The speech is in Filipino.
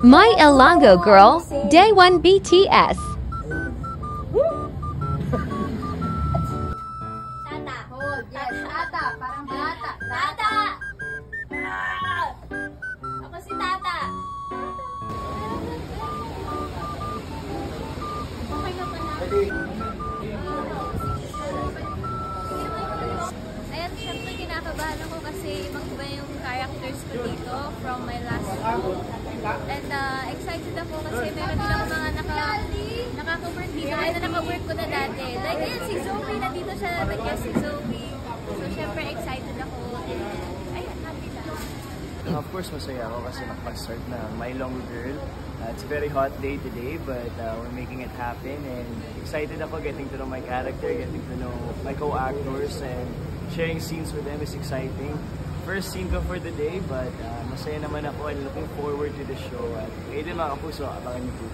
My Ilongo Girl, Day 1 BTS. Tata. Hold. Yes. Tata. Parang bata. Tata. Ako si Tata. Okay na pa na. Ayan, syempre kinakabahan ako kasi ibang-iba yung characters ko dito from my last school. And excited ako kasi meron din ako mga nakaka-work dito. Kaya na naka-work ko na dati. Like, ayan, si Zoe, nandito siya, nag-guest si Zoe. So, syempre excited ako. And, ayan, happy lang. Of course, masaya ako kasi nakapag-start na My Ilongo Girl. It's a very hot day today, but we're making it happen. And excited ako getting to know my character, getting to know my co-actors, and sharing scenes with them is exciting. First scene ko for the day, but masaya naman ako and looking forward to the show. At kayo din mga kapuso, abangan niyo po.